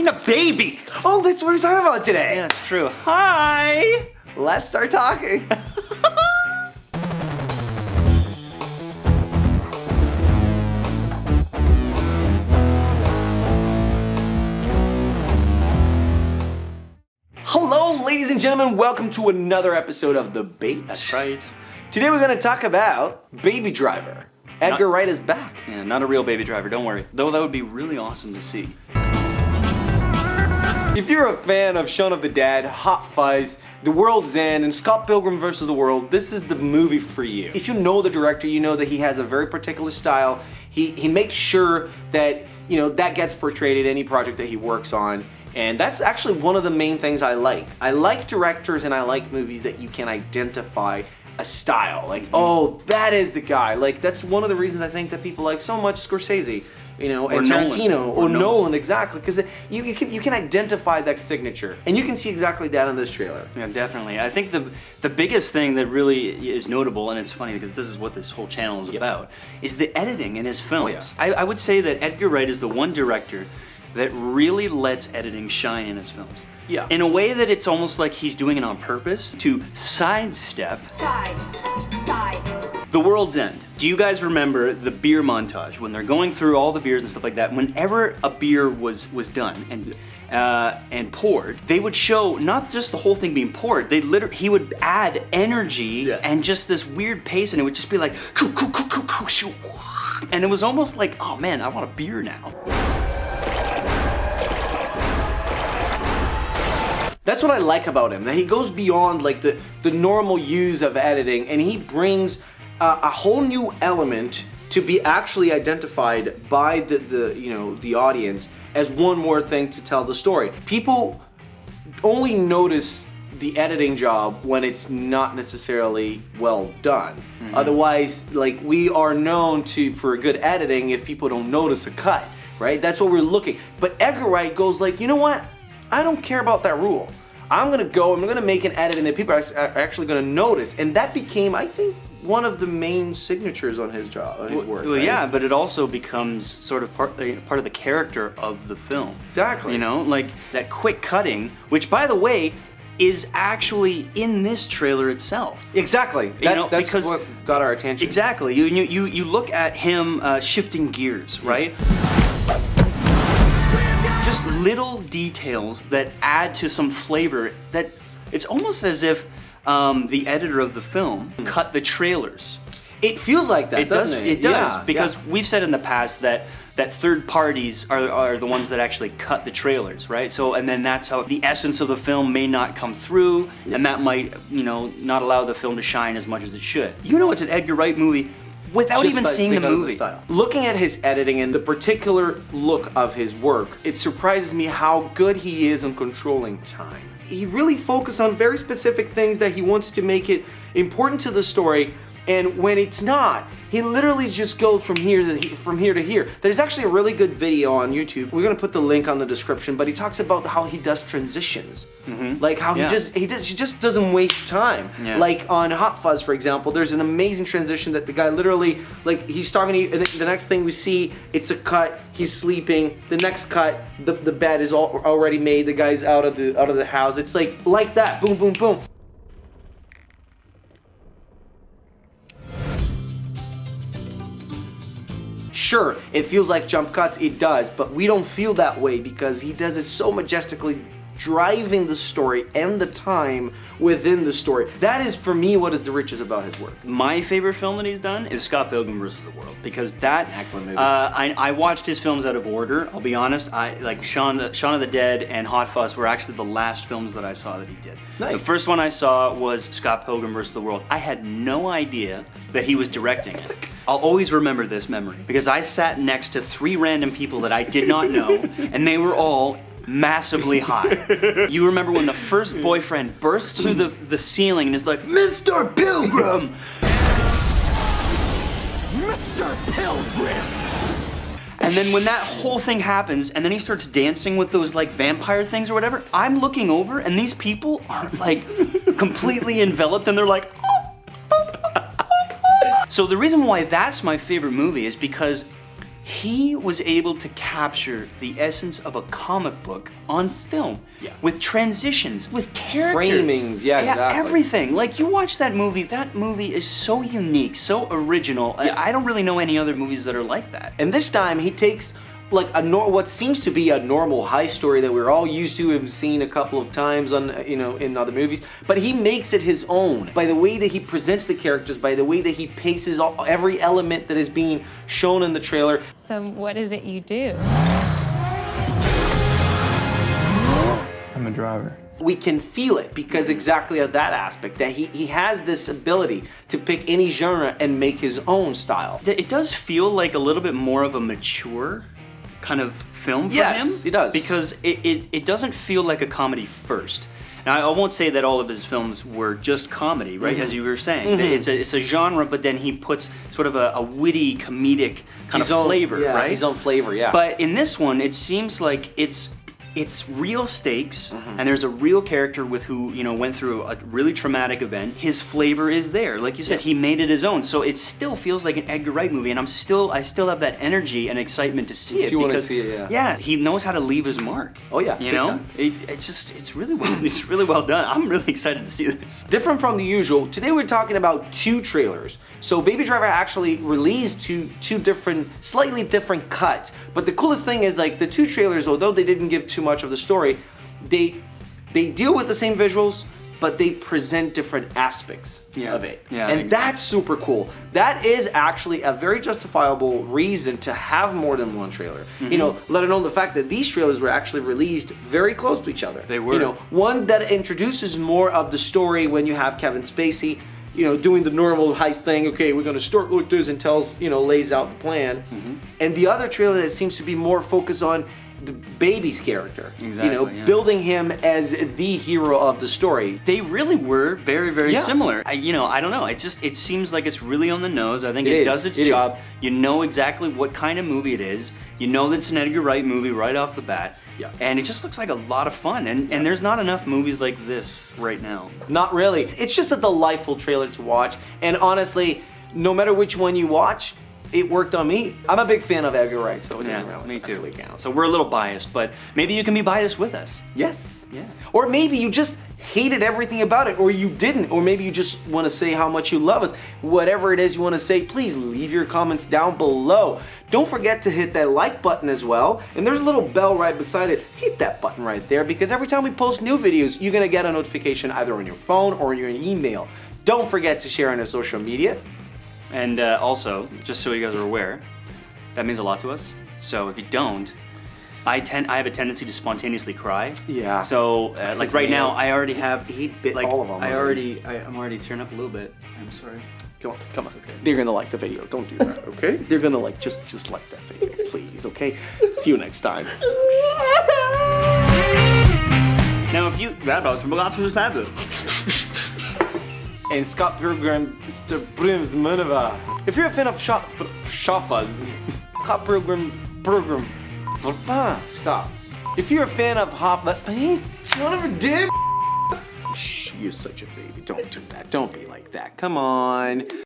fucking a baby. Oh, that's what we're talking about today. Yeah, it's true. Hi. Let's start talking. Hello, ladies and gentlemen. Welcome to another episode of Thebait. That's right. Today we're going to talk about Baby Driver. Edgar Wright is back. Yeah, not a real Baby Driver, don't worry. Though that would be really awesome to see. If you're a fan of Shaun of the Dead, Hot Fuzz, The World's End, and Scott Pilgrim vs. the World, this is the movie for you. If you know the director, you know that he has a very particular style. He makes sure that, you know, that gets portrayed in any project that he works on. And that's actually one of the main things I like. I like directors and I like movies that you can identify a style. Like, oh, that is the guy. Like, that's one of the reasons I think that people like so much Scorsese, you know, and Tarantino, or Nolan, exactly, because you can identify that signature, and you can see exactly that in this trailer. Yeah, definitely. I think the biggest thing that really is notable, and it's funny because this is what this whole channel is about, is the editing in his films. Oh, yeah. I would say that Edgar Wright is the one director that really lets editing shine in his films. Yeah. In a way that it's almost like he's doing it on purpose to sidestep The World's End. Do you guys remember the beer montage when they're going through all the beers and stuff like that? Whenever a beer was done and poured, they would show not just the whole thing being poured. He would add energy and just this weird pace, and it would just be like, and it was almost like, oh man, I want a beer now. That's what I like about him, that he goes beyond like the normal use of editing, and he brings a whole new element to be actually identified by the audience as one more thing to tell the story. People only notice the editing job when it's not necessarily well done. Mm-hmm. Otherwise, like, we are known for good editing if people don't notice a cut, right? That's what we're looking. But Edgar Wright goes like, you know what? I don't care about that rule. I'm gonna make an edit and that people are actually gonna notice. And that became, I think, one of the main signatures on his job, on his work. Well, right? yeah, but it also becomes sort of part of the character of the film. Exactly. You know, like that quick cutting, which, by the way, is actually in this trailer itself. Exactly. That's because what got our attention. Exactly. You look at him shifting gears, right? Just little details that add to some flavor that it's almost as if the editor of the film cut the trailers. It feels like that, doesn't it? It does, because we've said in the past that third parties are the ones that actually cut the trailers, right? So, and then that's how the essence of the film may not come through, and that might, you know, not allow the film to shine as much as it should. You know, it's an Edgar Wright movie without even seeing the movie. Looking at his editing and the particular look of his work, it surprises me how good he is in controlling time. He really focuses on very specific things that he wants to make it important to the story, and when it's not, he literally just goes from here to here. There's actually a really good video on YouTube. We're gonna put the link on the description, but he talks about how he does transitions. Mm-hmm. Like how he just doesn't waste time. Yeah. Like on Hot Fuzz, for example, there's an amazing transition that the guy literally, like, he's talking to you, and the next thing we see, it's a cut, he's sleeping. The next cut, the bed is already made, the guy's out of the house. It's like that, boom, boom, boom. Sure, it feels like jump cuts, it does, but we don't feel that way because he does it so majestically, driving the story and the time within the story. That is, for me, what is the riches about his work. My favorite film that he's done is Scott Pilgrim vs. the World, because that, an excellent movie. I watched his films out of order, I'll be honest. Like Shaun of the Dead and Hot Fuzz were actually the last films that I saw that he did. Nice. The first one I saw was Scott Pilgrim vs. the World. I had no idea that he was directing it. I'll always remember this memory because I sat next to 3 random people that I did not know, and they were all massively high. You remember when the first boyfriend bursts through the ceiling and is like, "Mr. Pilgrim! Mr. Pilgrim!" And then when that whole thing happens, and then he starts dancing with those like vampire things or whatever, I'm looking over and these people are like completely enveloped and they're like, oh. So the reason why that's my favorite movie is because he was able to capture the essence of a comic book on film. Yeah. With transitions, with characters. Framings, yeah, exactly. Everything. Like, you watch that movie is so unique, so original. Yeah. I don't really know any other movies that are like that. And this time he takes like what seems to be a normal heist story that we're all used to and seen a couple of times on in other movies, but he makes it his own by the way that he presents the characters, by the way that he paces every element that is being shown in the trailer. So what is it you do? I'm a driver. We can feel it because exactly of that aspect, that he has this ability to pick any genre and make his own style. It does feel like a little bit more of a mature kind of film for him. Yes, it does. Because it doesn't feel like a comedy first. Now, I won't say that all of his films were just comedy, right? As you were saying. It's a genre, but then he puts sort of a witty, comedic kind of flavor, right? His own flavor, yeah. But in this one, it seems like it's real stakes, and there's a real character with who went through a really traumatic event. His flavor is there, like you said. He made it his own, so it still feels like an Edgar Wright movie, and I still have that energy and excitement to see it. You want to see it, yeah. He knows how to leave his mark. Oh yeah, you big know, time. it's really well done. I'm really excited to see this. Different from the usual, today we're talking about 2 trailers. So Baby Driver actually released two different, slightly different cuts. But the coolest thing is, like, the 2 trailers, although they didn't give too much of the story, they deal with the same visuals, but they present different aspects of it. Yeah, and that's super cool. That is actually a very justifiable reason to have more than one trailer. Let alone the fact that these trailers were actually released very close to each other. They were. One that introduces more of the story when you have Kevin Spacey, doing the normal heist thing. Okay, we're gonna start with this, and lays out the plan. And the other trailer that seems to be more focused on the baby's character. Exactly, yeah. Building him as the hero of the story. They really were very, very similar. I don't know. It seems like it's really on the nose. I think it does its job. You know exactly what kind of movie it is. You know that it's an Edgar Wright movie right off the bat. Yeah. And it just looks like a lot of fun. And there's not enough movies like this right now. Not really. It's just a delightful trailer to watch. And honestly, no matter which one you watch, it worked on me. I'm a big fan of Edgar Wright, so it doesn't really me too. really count. So we're a little biased, but maybe you can be biased with us. Yes. Yeah. Or maybe you just hated everything about it, or you didn't, or maybe you just want to say how much you love us. Whatever it is you want to say, please leave your comments down below. Don't forget to hit that like button as well, and there's a little bell right beside it. Hit that button right there, because every time we post new videos, you're gonna get a notification either on your phone or on your email. Don't forget to share on our social media. And also, just so you guys are aware, that means a lot to us. So if you don't, I have a tendency to spontaneously cry. Yeah. So like right now, I already have. He bit like all of them. I'm already turned up a little bit. I'm sorry. Come on. Okay. They're gonna like the video. Don't do that, okay? They're gonna like just like that video, please, okay? See you next time. Now, if you And Scott Pilgrim, Mr. Brim's Manova. If you're a fan of Shafas, Scott Pilgrim. Stop. If you're a fan of son of a dick. Shh, you're such a baby. Don't do that. Don't be like that. Come on.